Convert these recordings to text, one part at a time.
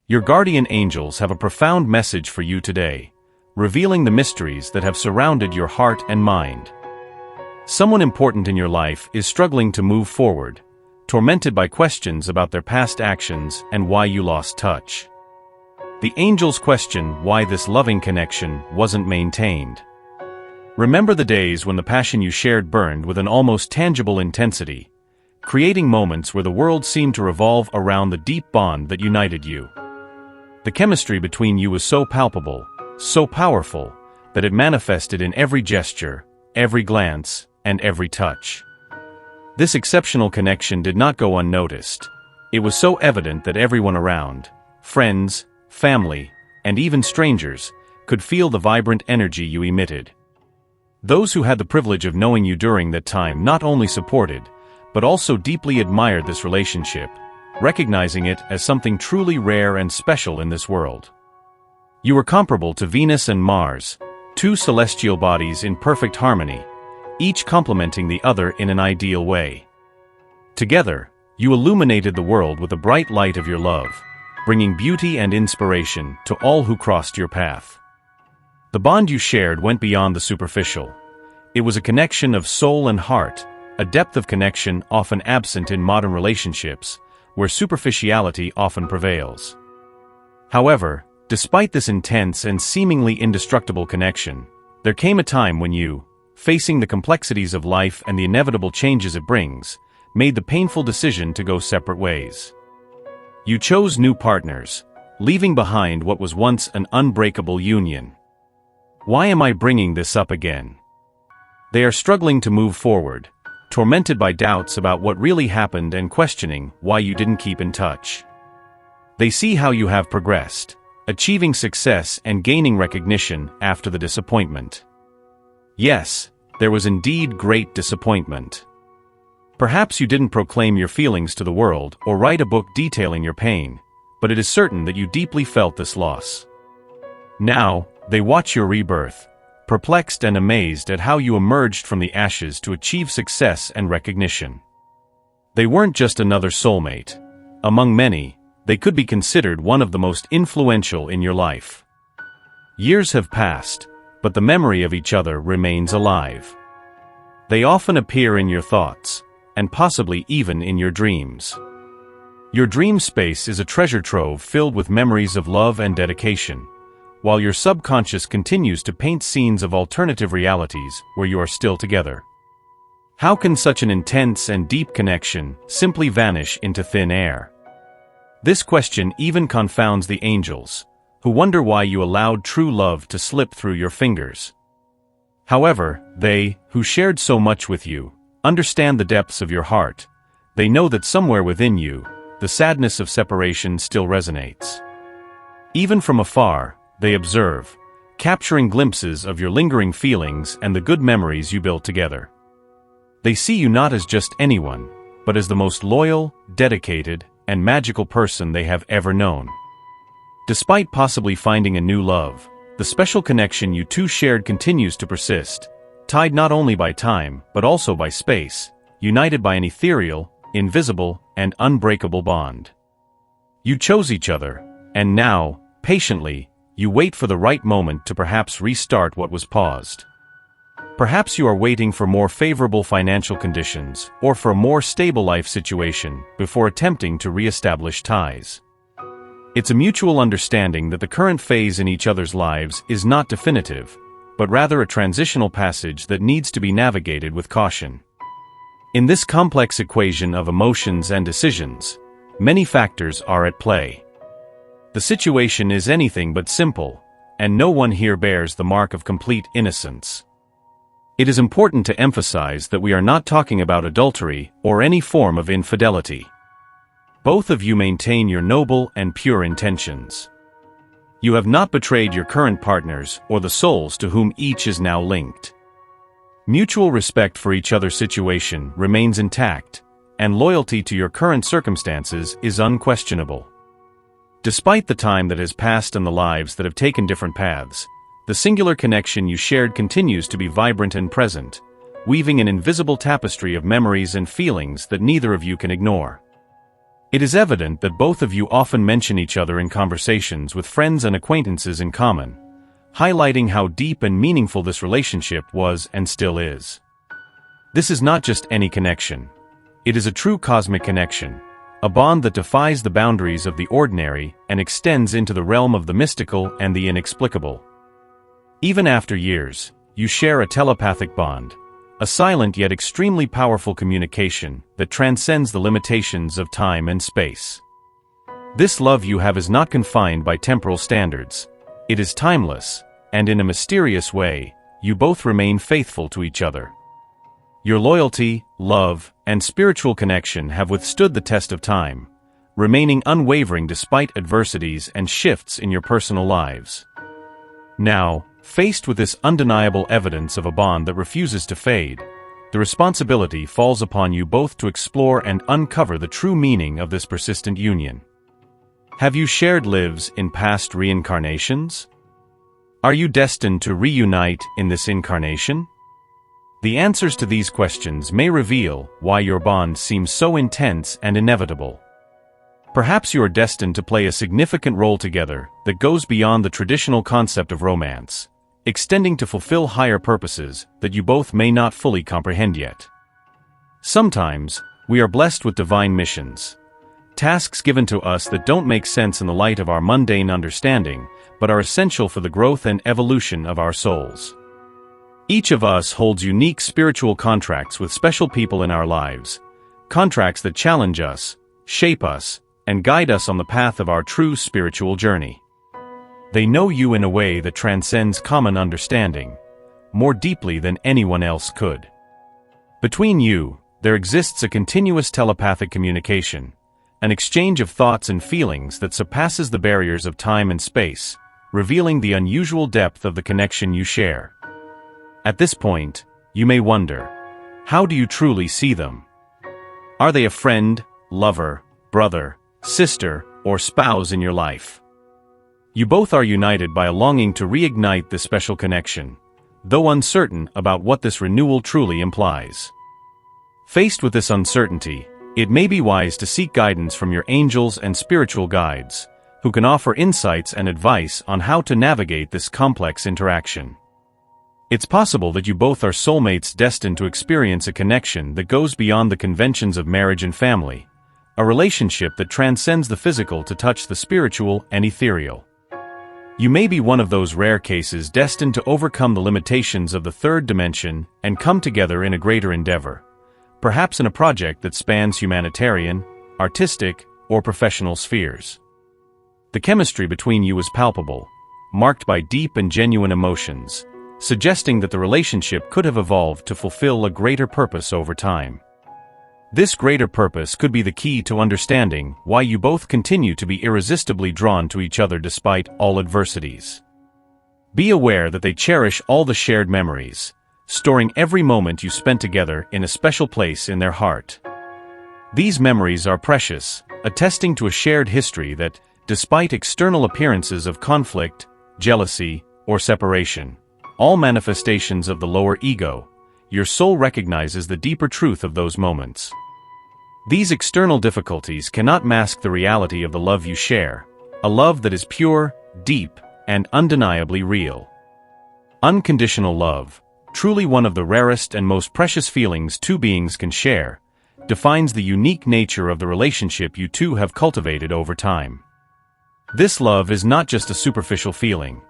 Your guardian angels have a profound message for you today, revealing the mysteries that have surrounded your heart and mind. Someone important in your life is struggling to move forward, tormented by questions about their past actions and why you lost touch. The angels question why this loving connection wasn't maintained. Remember the days when the passion you shared burned with an almost tangible intensity, creating moments where the world seemed to revolve around the deep bond that united you. The chemistry between you was so palpable, so powerful, that it manifested in every gesture, every glance, and every touch. This exceptional connection did not go unnoticed. It was so evident that everyone around, friends, family, and even strangers, could feel the vibrant energy you emitted. Those who had the privilege of knowing you during that time not only supported, but also deeply admired this relationship, recognizing it as something truly rare and special in this world. You were comparable to Venus and Mars, two celestial bodies in perfect harmony, each complementing the other in an ideal way. Together, you illuminated the world with the bright light of your love, bringing beauty and inspiration to all who crossed your path. The bond you shared went beyond the superficial. It was a connection of soul and heart, a depth of connection often absent in modern relationships, where superficiality often prevails. However, despite this intense and seemingly indestructible connection, there came a time when you, facing the complexities of life and the inevitable changes it brings, made the painful decision to go separate ways. You chose new partners, leaving behind what was once an unbreakable union. Why am I bringing this up again? They are struggling to move forward, tormented by doubts about what really happened and questioning why you didn't keep in touch. They see how you have progressed, achieving success and gaining recognition after the disappointment. Yes, there was indeed great disappointment. Perhaps you didn't proclaim your feelings to the world or write a book detailing your pain, but it is certain that you deeply felt this loss. Now, they watch your rebirth, perplexed and amazed at how you emerged from the ashes to achieve success and recognition. They weren't just another soulmate. Among many, they could be considered one of the most influential in your life. Years have passed, but the memory of each other remains alive. They often appear in your thoughts, and possibly even in your dreams. Your dream space is a treasure trove filled with memories of love and dedication, while your subconscious continues to paint scenes of alternative realities where you are still together. How can such an intense and deep connection simply vanish into thin air? This question even confounds the angels, who wonder why you allowed true love to slip through your fingers. However, they, who shared so much with you, understand the depths of your heart. They know that somewhere within you, the sadness of separation still resonates. Even from afar, they observe, capturing glimpses of your lingering feelings and the good memories you built together. They see you not as just anyone, but as the most loyal, dedicated, and magical person they have ever known. Despite possibly finding a new love, the special connection you two shared continues to persist, tied not only by time, but also by space, united by an ethereal, invisible, and unbreakable bond. You chose each other, and now, patiently, you wait for the right moment to perhaps restart what was paused. Perhaps you are waiting for more favorable financial conditions or for a more stable life situation before attempting to re-establish ties. It's a mutual understanding that the current phase in each other's lives is not definitive, but rather a transitional passage that needs to be navigated with caution. In this complex equation of emotions and decisions, many factors are at play. The situation is anything but simple, and no one here bears the mark of complete innocence. It is important to emphasize that we are not talking about adultery or any form of infidelity. Both of you maintain your noble and pure intentions. You have not betrayed your current partners or the souls to whom each is now linked. Mutual respect for each other's situation remains intact, and loyalty to your current circumstances is unquestionable. Despite the time that has passed and the lives that have taken different paths, the singular connection you shared continues to be vibrant and present, weaving an invisible tapestry of memories and feelings that neither of you can ignore. It is evident that both of you often mention each other in conversations with friends and acquaintances in common, highlighting how deep and meaningful this relationship was and still is. This is not just any connection. It is a true cosmic connection, a bond that defies the boundaries of the ordinary and extends into the realm of the mystical and the inexplicable. Even after years, you share a telepathic bond, a silent yet extremely powerful communication that transcends the limitations of time and space. This love you have is not confined by temporal standards. It is timeless, and in a mysterious way, you both remain faithful to each other. Your loyalty, love, and spiritual connection have withstood the test of time, remaining unwavering despite adversities and shifts in your personal lives. Now, faced with this undeniable evidence of a bond that refuses to fade, the responsibility falls upon you both to explore and uncover the true meaning of this persistent union. Have you shared lives in past reincarnations? Are you destined to reunite in this incarnation? The answers to these questions may reveal why your bond seems so intense and inevitable. Perhaps you are destined to play a significant role together that goes beyond the traditional concept of romance, extending to fulfill higher purposes that you both may not fully comprehend yet. Sometimes, we are blessed with divine missions, tasks given to us that don't make sense in the light of our mundane understanding, but are essential for the growth and evolution of our souls. Each of us holds unique spiritual contracts with special people in our lives, contracts that challenge us, shape us, and guide us on the path of our true spiritual journey. They know you in a way that transcends common understanding, more deeply than anyone else could. Between you, there exists a continuous telepathic communication, an exchange of thoughts and feelings that surpasses the barriers of time and space, revealing the unusual depth of the connection you share. At this point, you may wonder, how do you truly see them? Are they a friend, lover, brother, sister, or spouse in your life? You both are united by a longing to reignite this special connection, though uncertain about what this renewal truly implies. Faced with this uncertainty, it may be wise to seek guidance from your angels and spiritual guides, who can offer insights and advice on how to navigate this complex interaction. It's possible that you both are soulmates destined to experience a connection that goes beyond the conventions of marriage and family, a relationship that transcends the physical to touch the spiritual and ethereal. You may be one of those rare cases destined to overcome the limitations of the third dimension and come together in a greater endeavor, perhaps in a project that spans humanitarian, artistic, or professional spheres. The chemistry between you is palpable, marked by deep and genuine emotions, suggesting that the relationship could have evolved to fulfill a greater purpose over time. This greater purpose could be the key to understanding why you both continue to be irresistibly drawn to each other despite all adversities. Be aware that they cherish all the shared memories, storing every moment you spent together in a special place in their heart. These memories are precious, attesting to a shared history that, despite external appearances of conflict, jealousy, or separation, all manifestations of the lower ego, your soul recognizes the deeper truth of those moments. These external difficulties cannot mask the reality of the love you share, a love that is pure, deep, and undeniably real. Unconditional love, truly one of the rarest and most precious feelings two beings can share, defines the unique nature of the relationship you two have cultivated over time. This love is not just a superficial feeling.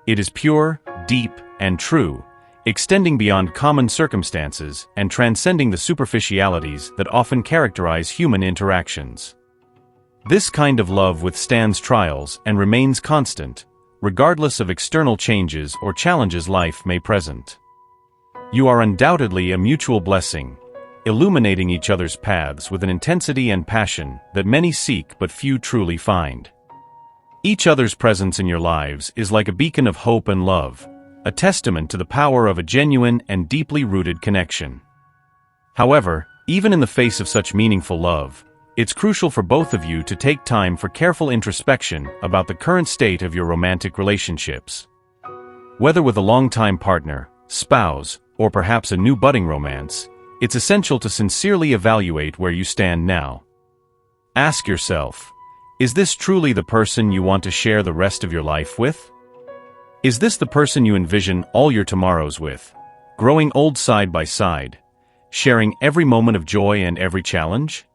It is pure, deep, and true, extending beyond common circumstances and transcending the superficialities that often characterize human interactions. This kind of love withstands trials and remains constant, regardless of external changes or challenges life may present. You are undoubtedly a mutual blessing, illuminating each other's paths with an intensity and passion that many seek but few truly find. Each other's presence in your lives is like a beacon of hope and love, a testament to the power of a genuine and deeply rooted connection. However, even in the face of such meaningful love, it's crucial for both of you to take time for careful introspection about the current state of your romantic relationships. Whether with a longtime partner, spouse, or perhaps a new budding romance, it's essential to sincerely evaluate where you stand now. Ask yourself, is this truly the person you want to share the rest of your life with? Is this the person you envision all your tomorrows with, growing old side by side, sharing every moment of joy and every challenge?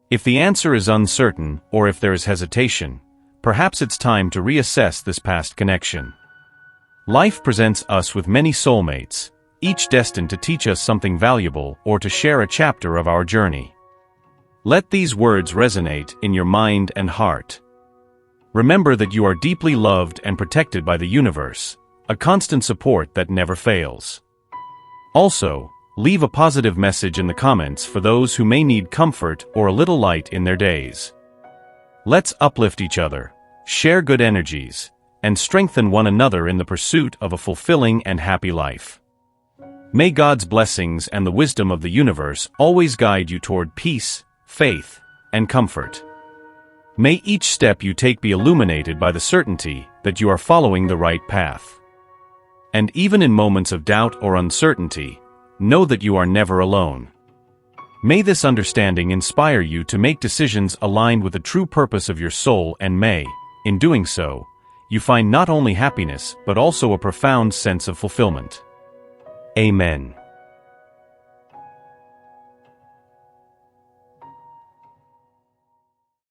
If the answer is uncertain, or if there is hesitation, perhaps it's time to reassess this past connection. Life presents us with many soulmates, each destined to teach us something valuable or to share a chapter of our journey. Let these words resonate in your mind and heart. Remember that you are deeply loved and protected by the universe, a constant support that never fails. Also, leave a positive message in the comments for those who may need comfort or a little light in their days. Let's uplift each other, share good energies, and strengthen one another in the pursuit of a fulfilling and happy life. May God's blessings and the wisdom of the universe always guide you toward peace, faith, and comfort. May each step you take be illuminated by the certainty that you are following the right path. And even in moments of doubt or uncertainty, know that you are never alone. May this understanding inspire you to make decisions aligned with the true purpose of your soul, and may, in doing so, you find not only happiness but also a profound sense of fulfillment. Amen.